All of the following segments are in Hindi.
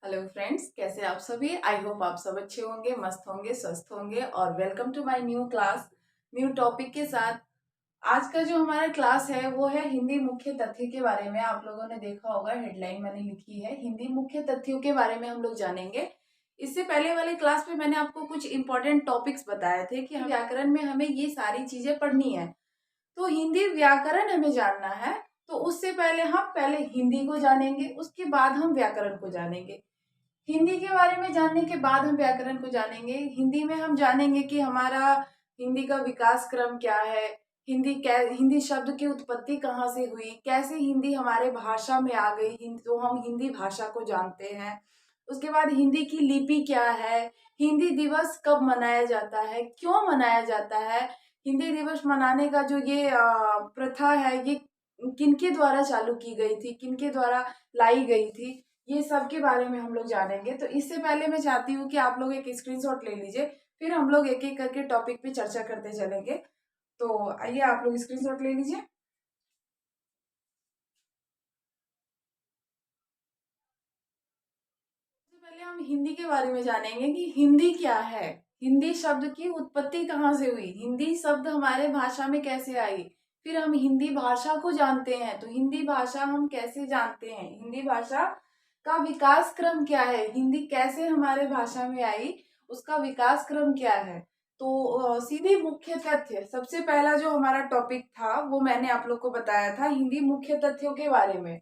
हेलो फ्रेंड्स, कैसे आप सभी। आई होप आप सब अच्छे होंगे, मस्त होंगे, स्वस्थ होंगे और welcome to my new class, new topic के साथ। आज का जो हमारा क्लास है वो है हिंदी मुख्य तथ्य के बारे में। आप लोगों ने देखा होगा, हेडलाइन मैंने लिखी है हिंदी मुख्य तथ्यों के बारे में हम लोग जानेंगे। इससे पहले वाले क्लास में मैंने आपको कुछ इंपॉर्टेंट टॉपिक्स बताए थे कि व्याकरण में हमें ये सारी चीजें पढ़नी है। तो हिंदी व्याकरण हमें जानना है, तो उससे पहले हम पहले हिंदी को जानेंगे, उसके बाद हम व्याकरण को जानेंगे। हिंदी के बारे में जानने के बाद हम व्याकरण को जानेंगे। हिंदी में हम जानेंगे कि हमारा हिंदी का विकास क्रम क्या है, हिंदी शब्द की उत्पत्ति कहाँ से हुई, कैसे हिंदी हमारे भाषा में आ गई, तो हम हिंदी भाषा को जानते हैं। उसके बाद हिंदी की लिपि क्या है, हिंदी दिवस कब मनाया जाता है, क्यों मनाया जाता है, हिंदी दिवस मनाने का जो ये प्रथा है ये किनके द्वारा चालू की गई थी, किनके द्वारा लाई गई थी, ये सब के बारे में हम लोग जानेंगे। तो इससे पहले मैं चाहती हूँ कि आप लोग एक स्क्रीनशॉट ले लीजिए, फिर हम लोग एक एक करके टॉपिक पे चर्चा करते चलेंगे। तो आइए आप लोग स्क्रीनशॉट ले लीजिए। सबसे पहले हम हिंदी के बारे में जानेंगे कि हिंदी क्या है, हिंदी शब्द की उत्पत्ति कहाँ से हुई, हिंदी शब्द हमारे भाषा में कैसे आई। फिर हम हिंदी भाषा को जानते हैं, तो हिंदी भाषा हम कैसे जानते हैं, हिंदी भाषा का विकास क्रम क्या है, हिंदी कैसे हमारे भाषा में आई, उसका विकास क्रम क्या है। तो सीधी मुख्य तथ्य, सबसे पहला जो हमारा टॉपिक था वो मैंने आप लोग को बताया था हिंदी मुख्य तथ्यों के बारे में,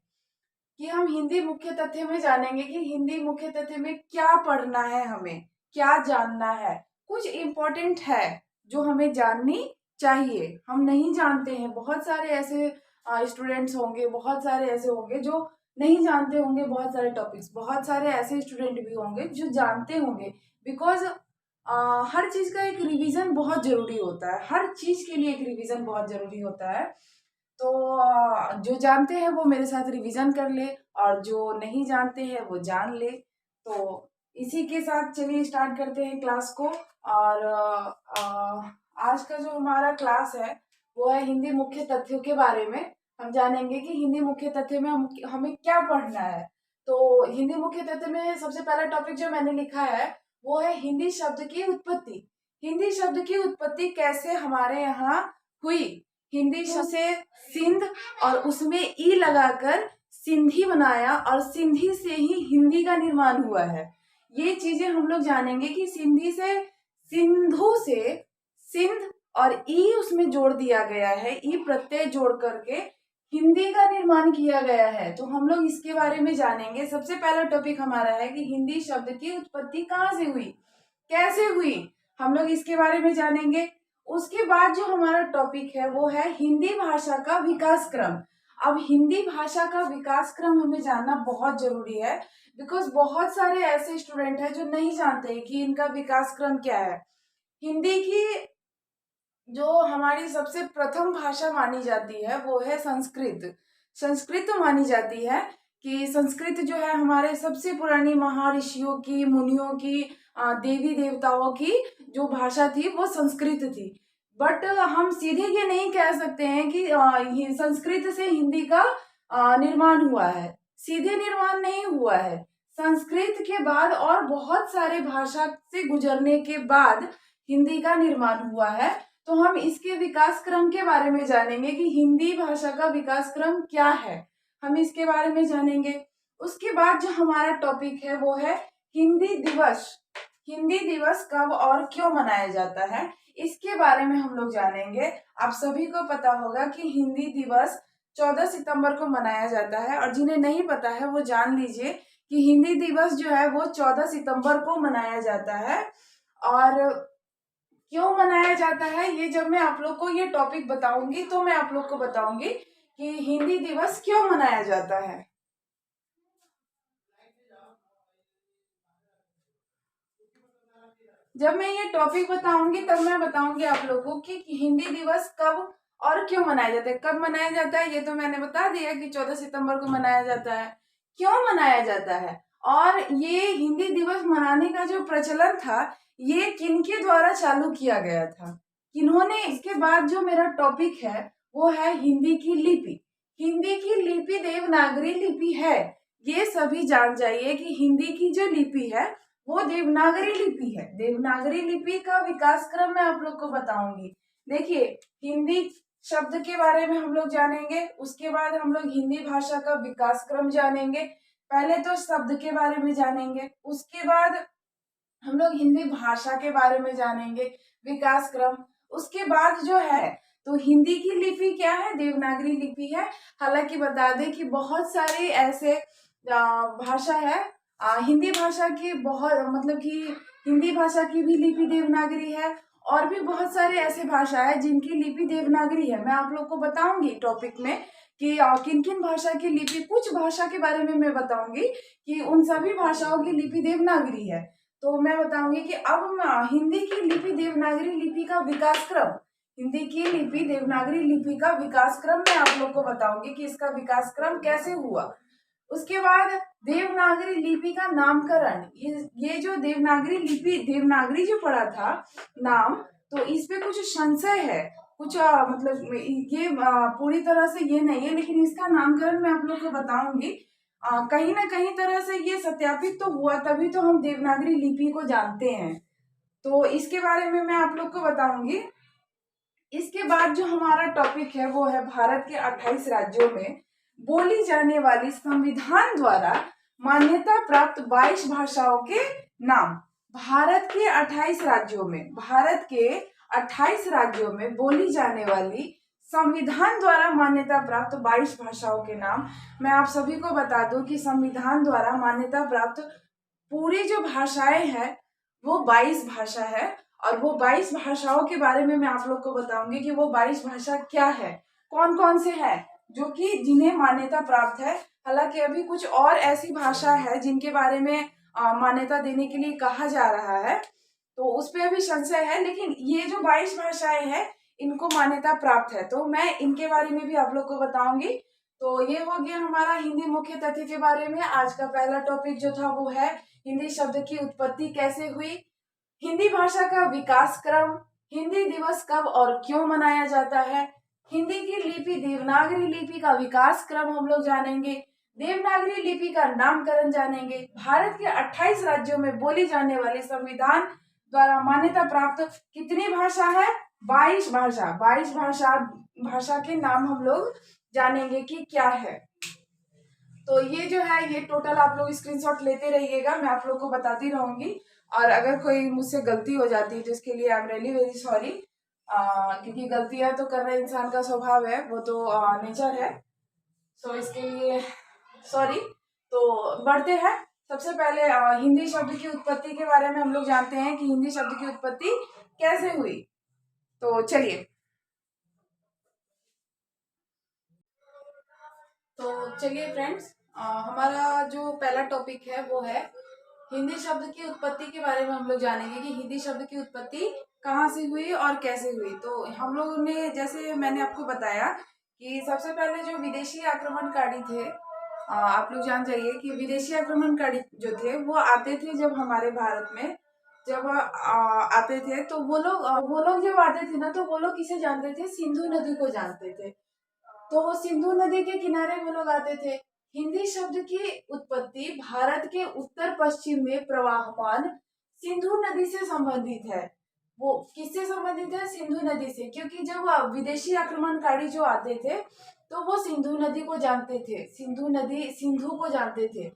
कि हम हिंदी मुख्य तथ्य में जानेंगे कि हिंदी मुख्य तथ्य में क्या पढ़ना है, हमें क्या जानना है, कुछ इम्पोर्टेंट है जो हमें जाननी चाहिए, हम नहीं जानते हैं। बहुत सारे ऐसे स्टूडेंट्स होंगे, बहुत सारे ऐसे होंगे जो नहीं जानते होंगे बहुत सारे टॉपिक्स, बहुत सारे ऐसे स्टूडेंट भी होंगे जो जानते होंगे। बिकॉज हर चीज का एक रिवीजन बहुत जरूरी होता है, हर चीज के लिए एक रिवीजन बहुत जरूरी होता है। तो जो जानते हैं वो मेरे साथ रिवीजन कर ले, और जो नहीं जानते हैं वो जान ले। तो इसी के साथ चलिए स्टार्ट करते हैं क्लास को। और आज का जो हमारा क्लास है वो है हिंदी मुख्य तथ्यों के बारे में। हम जानेंगे कि हिंदी मुख्य तथ्य में हमें क्या पढ़ना है। तो हिंदी मुख्य तथ्य में सबसे पहला टॉपिक जो मैंने लिखा है वो है हिंदी शब्द की उत्पत्ति। हिंदी शब्द की उत्पत्ति कैसे हमारे यहाँ हुई। हिंदी शब्द से सिंध और उसमें ई लगाकर सिंधी बनाया, और सिंधी से ही हिंदी का निर्माण हुआ है। ये चीजें हम लोग जानेंगे कि सिंधी से, सिंधु से सिंध और ई उसमें जोड़ दिया गया है, ई प्रत्यय जोड़ करके हिंदी का निर्माण किया गया है। तो हम लोग इसके बारे में जानेंगे। सबसे पहला टॉपिक हमारा है कि हिंदी शब्द की उत्पत्ति कहाँ से हुई, कैसे हुई, हम लोग इसके बारे में जानेंगे। उसके बाद जो हमारा टॉपिक है वो है हिंदी भाषा का विकास क्रम। अब हिंदी भाषा का विकास क्रम हमें जानना बहुत जरूरी है, बिकॉज बहुत सारे ऐसे स्टूडेंट हैं जो नहीं जानते हैं कि इनका विकास क्रम क्या है। हिंदी की जो हमारी सबसे प्रथम भाषा मानी जाती है वो है संस्कृत। संस्कृत मानी जाती है कि संस्कृत जो है हमारे सबसे पुरानी महर्षियों की, मुनियों की, देवी देवताओं की जो भाषा थी वो संस्कृत थी। बट हम सीधे ये नहीं कह सकते हैं कि संस्कृत से हिंदी का निर्माण हुआ है। सीधे निर्माण नहीं हुआ है। संस्कृत के बाद और बहुत सारे भाषा से गुजरने के बाद हिंदी का निर्माण हुआ है। तो हम इसके विकास क्रम के बारे में जानेंगे कि हिंदी भाषा का विकास क्रम क्या है, हम इसके बारे में जानेंगे। उसके बाद जो हमारा टॉपिक है वो है हिंदी दिवस। हिंदी दिवस कब और क्यों मनाया जाता है, इसके बारे में हम लोग जानेंगे। आप सभी को पता होगा कि हिंदी दिवस 14 सितंबर को मनाया जाता है, और जिन्हें नहीं पता है वो जान लीजिए कि हिंदी दिवस जो है वो 14 सितंबर को मनाया जाता है। और क्यों मनाया जाता है ये जब मैं आप लोग को ये टॉपिक बताऊंगी तो मैं आप लोग को बताऊंगी कि हिंदी दिवस क्यों मनाया जाता है। जब मैं ये टॉपिक बताऊंगी तब मैं बताऊंगी आप लोगों को कि हिंदी दिवस कब और क्यों मनाया जाता है। कब मनाया जाता है ये तो मैंने बता दिया कि 14 सितंबर को मनाया जाता है। क्यों मनाया जाता है, और ये हिंदी दिवस मनाने का जो प्रचलन था ये किनके द्वारा चालू किया गया था, किन्होंने। इसके बाद जो मेरा टॉपिक है वो है हिंदी की लिपि। हिंदी की लिपि देवनागरी लिपि है। ये सभी जान जाइए कि हिंदी की जो लिपि है वो देवनागरी लिपि है। देवनागरी लिपि का विकास क्रम मैं आप लोग को बताऊंगी। देखिए, हिंदी शब्द के बारे में हम लोग जानेंगे, उसके बाद हम लोग हिंदी भाषा का विकास क्रम जानेंगे। पहले तो शब्द के बारे में जानेंगे, उसके बाद हम लोग हिंदी भाषा के बारे में जानेंगे, विकास क्रम। उसके बाद जो है तो हिंदी की लिपि क्या है, देवनागरी लिपि है। हालांकि बता दें कि बहुत सारे ऐसे भाषा है, हिंदी भाषा की बहुत मतलब कि हिंदी भाषा की भी लिपि देवनागरी है, और भी बहुत सारे ऐसे भाषा है जिनकी लिपि देवनागरी है। मैं आप लोग को बताऊंगी टॉपिक में कि किन किन भाषा की लिपि, कुछ भाषा के बारे में मैं बताऊंगी कि उन सभी भाषाओं की लिपि देवनागरी है। तो मैं बताऊंगी कि अब हम हिंदी की लिपि देवनागरी लिपि का विकास क्रम, हिंदी की लिपि देवनागरी लिपि का विकास क्रम मैं आप लोग को बताऊंगी कि इसका विकास क्रम कैसे हुआ। उसके बाद देवनागरी लिपि का नामकरण, ये जो देवनागरी लिपि, देवनागरी जो पड़ा था नाम, तो इस पे कुछ संशय है, कुछ मतलब ये पूरी तरह से ये नहीं है, लेकिन इसका नामकरण मैं आप लोग को बताऊंगी। कहीं ना कहीं तरह से ये सत्यापित तो हुआ, तभी तो हम देवनागरी लिपि को जानते हैं। तो इसके बारे में मैं आप लोग को बताऊंगी। इसके बाद जो हमारा टॉपिक है वो है भारत के 28 राज्यों में बोली जाने वाली संविधान द्वारा मान्यता प्राप्त 22 भाषाओं के नाम। भारत के 28 राज्यों में, भारत के 28 राज्यों में बोली जाने वाली संविधान द्वारा मान्यता प्राप्त 22 भाषाओं के नाम। मैं आप सभी को बता दूं कि संविधान द्वारा मान्यता प्राप्त पूरी जो भाषाएं हैं वो 22 भाषा है, और वो 22 भाषाओं के बारे में मैं आप लोग को बताऊंगी कि वो 22 भाषा क्या है, कौन कौन से है जो कि जिन्हें मान्यता प्राप्त है। हालांकि अभी कुछ और ऐसी भाषा है जिनके बारे में मान्यता देने के लिए कहा जा रहा है, तो उस पर अभी संशय है, लेकिन ये जो 22 भाषाएं हैं इनको मान्यता प्राप्त है, तो मैं इनके बारे में भी आप लोग को बताऊंगी। तो ये हो गया हमारा हिंदी मुख्य तथ्य के बारे में। आज का पहला टॉपिक जो था वो है हिंदी शब्द की उत्पत्ति कैसे हुई, हिंदी भाषा का विकास क्रम, हिंदी दिवस कब और क्यों मनाया जाता है, हिंदी की लिपि देवनागरी लिपि का विकास क्रम हम लोग जानेंगे, देवनागरी लिपि का नामकरण जानेंगे, भारत के 28 राज्यों में बोली जाने वाली संविधान द्वारा मान्यता प्राप्त कितनी भाषा है, 22 भाषा, 22 भाषा के नाम हम लोग जानेंगे कि क्या है। तो ये जो है ये टोटल आप लोग स्क्रीनशॉट लेते रहिएगा, मैं आप लोग को बताती रहूंगी, और अगर कोई मुझसे गलती हो जाती है तो इसके लिए I am really very sorry, क्योंकि गलतियां तो करना इंसान का स्वभाव है, वो तो नेचर है। सो इसके लिए सॉरी। तो बढ़ते हैं, सबसे पहले हिंदी शब्द की उत्पत्ति के बारे में हम लोग जानते हैं कि हिंदी शब्द की उत्पत्ति कैसे हुई। तो चलिए, फ्रेंड्स, हमारा जो पहला टॉपिक है वो है हिंदी शब्द की उत्पत्ति के बारे में हम लोग जानेंगे कि हिंदी शब्द की उत्पत्ति कहाँ से हुई और कैसे हुई। तो हम लोगों ने, जैसे मैंने आपको बताया कि सबसे पहले जो विदेशी आक्रमणकारी थे, आप लोग जान जाइए कि विदेशी आक्रमणकारी जो थे वो आते थे जब हमारे भारत में, जब आते थे तो वो लोग जब आते थे ना, तो वो लोग किसे जानते थे, सिंधु नदी को जानते थे। तो वो सिंधु नदी के किनारे वो लोग आते थे। हिंदी शब्द की उत्पत्ति भारत के उत्तर पश्चिम में प्रवाहमान सिंधु नदी से संबंधित है। वो किससे संबंधित है, सिंधु नदी से, क्योंकि जब विदेशी आक्रमणकारी जो आते थे तो वो सिंधु नदी को जानते थे, सिंधु को जानते थे,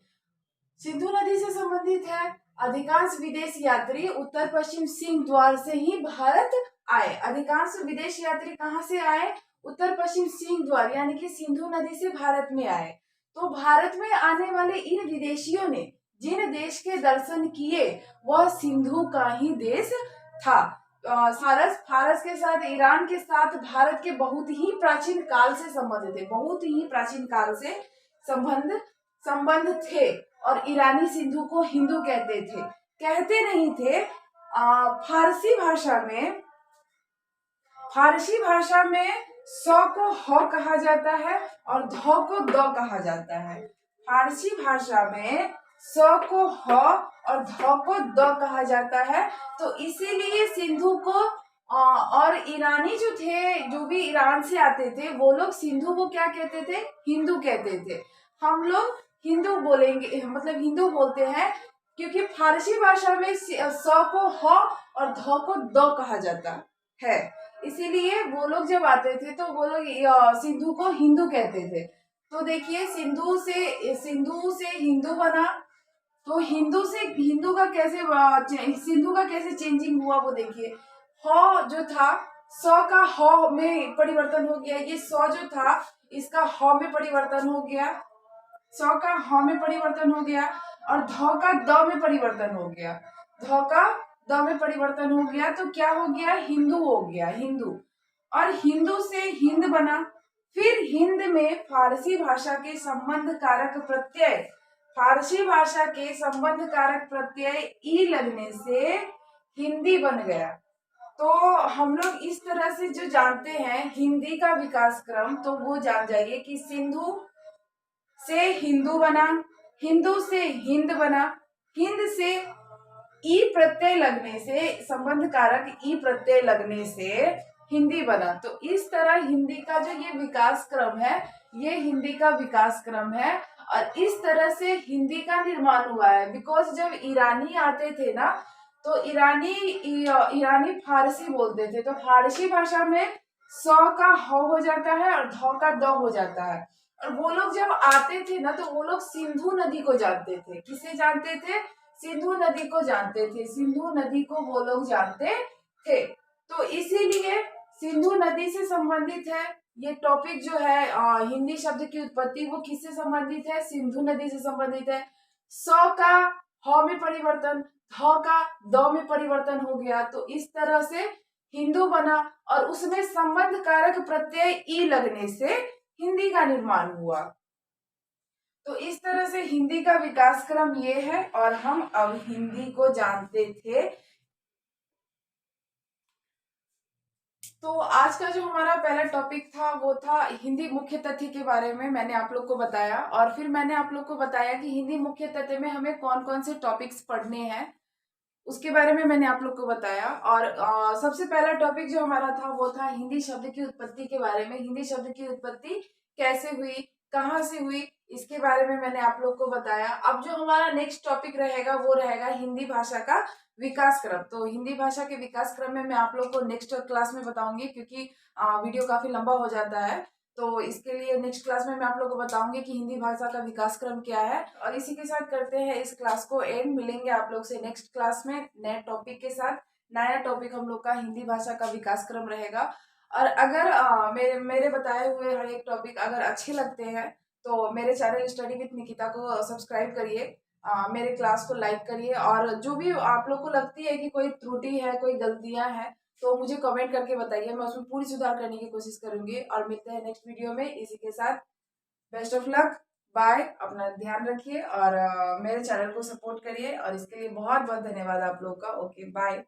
सिंधु नदी से संबंधित है। अधिकांश विदेश यात्री उत्तर पश्चिम सिंह द्वार से ही भारत आए। अधिकांश विदेश यात्री कहाँ से आए, उत्तर पश्चिम सिंह द्वार यानी कि सिंधु नदी से भारत में आए। तो भारत में आने वाले इन विदेशियों ने जिन देश के दर्शन किए वह सिंधु का ही देश था। फारस के साथ, ईरान के साथ भारत के बहुत ही प्राचीन काल से संबंध थे, बहुत ही प्राचीन काल से संबंध थे, और ईरानी सिंधु को हिंदू कहते थे, कहते नहीं थे। फारसी भाषा में स को ह कहा जाता है और ध को द कहा जाता है। फारसी भाषा में स को ह और ध को द कहा जाता है। तो इसीलिए सिंधु को और ईरानी जो थे, जो भी ईरान से आते थे, वो लोग सिंधु को क्या कहते थे, हिंदू कहते थे। हम लोग हिंदू बोलेंगे, मतलब हिंदू बोलते हैं, क्योंकि फारसी भाषा में स को ह और ध को द कहा जाता है। इसीलिए वो लोग जब आते थे तो वो लोग सिंधु को हिंदू कहते थे। तो देखिए, सिंधु से हिंदू बना, तो हिंदू से हिंदू का कैसे सिंधु का कैसे चेंजिंग हुआ वो देखिए। ह जो था, स का ह में परिवर्तन हो गया, ये स जो था इसका ह में परिवर्तन हो गया, स का ह में परिवर्तन हो गया, और ध का द में परिवर्तन हो गया, ध का द में परिवर्तन हो गया, तो क्या हो गया, हिंदू हो गया, हिंदू। और हिंदू से हिंद बना। फिर हिंद में फारसी भाषा के संबंध कारक प्रत्यय, फारसी भाषा के संबंध कारक प्रत्यय ई लगने से हिंदी बन गया। तो हम लोग इस तरह से जो जानते हैं हिंदी का विकास क्रम, तो वो जान जाइए कि सिंधु से हिंदू बना, हिंदू से हिंद बना, हिंद से ई प्रत्यय लगने से, संबंध कारक ई प्रत्यय लगने से हिंदी बना। तो इस तरह हिंदी का जो ये विकास क्रम है, ये हिंदी का विकास क्रम है, और इस तरह से हिंदी का निर्माण हुआ है। बिकॉज जब ईरानी आते थे ना, तो ईरानी फारसी बोलते थे, तो फारसी भाषा में स का ह हो जाता है और ध का द हो जाता है। और वो लोग जब आते थे ना, तो वो लोग सिंधु नदी को जानते थे। किसे जानते थे? सिंधु नदी को जानते थे, सिंधु नदी को वो लोग जानते थे। तो इसीलिए सिंधु नदी से संबंधित है ये टॉपिक जो है। हिंदी शब्द की उत्पत्ति वो किससे संबंधित है? सिंधु नदी से संबंधित है। स का ह में परिवर्तन, ध का द में परिवर्तन हो गया, तो इस तरह से हिंदू बना, और उसमें संबंध कारक प्रत्यय ई लगने से हिंदी का निर्माण हुआ। तो इस तरह से हिंदी का विकास क्रम ये है, और हम अब हिंदी को जानते थे। तो आज का जो हमारा पहला टॉपिक था वो था हिंदी मुख्य तथ्य के बारे में, मैंने आप लोग को बताया, और फिर मैंने आप लोग को बताया कि हिंदी मुख्य तथ्य में हमें कौन कौन से टॉपिक्स पढ़ने हैं, उसके बारे में मैंने आप लोग को बताया। और सबसे पहला टॉपिक जो हमारा था वो था हिंदी शब्द की उत्पत्ति के बारे में। हिंदी शब्द की उत्पत्ति कैसे हुई, कहाँ से हुई, इसके बारे में मैंने आप लोग को बताया। अब जो हमारा नेक्स्ट टॉपिक रहेगा वो रहेगा हिंदी भाषा का विकास क्रम। तो हिंदी भाषा के विकास क्रम में मैं आप लोग को नेक्स्ट क्लास में बताऊंगी, क्योंकि वीडियो काफी लंबा हो जाता है। तो इसके लिए नेक्स्ट क्लास में मैं आप लोगों को बताऊंगी कि हिंदी भाषा का विकास क्रम क्या है। और इसी के साथ करते हैं इस क्लास को एंड। मिलेंगे आप लोग से नेक्स्ट क्लास में नए टॉपिक के साथ। नया टॉपिक हम लोग का हिंदी भाषा का विकास क्रम रहेगा। और अगर मेरे बताए हुए हर एक टॉपिक अगर अच्छे लगते हैं, तो मेरे चैनल स्टडी विद निकिता को सब्सक्राइब करिए, मेरे क्लास को लाइक करिए, और जो भी आप लोग को लगती है कि कोई त्रुटि है, कोई गलतियां हैं, तो मुझे कमेंट करके बताइए, मैं उसमें पूरी सुधार करने की कोशिश करूंगी। और मिलते हैं नेक्स्ट वीडियो में। इसी के साथ बेस्ट ऑफ लक, बाय, अपना ध्यान रखिए, और मेरे चैनल को सपोर्ट करिए, और इसके लिए बहुत बहुत धन्यवाद आप लोग का। Okay, bye.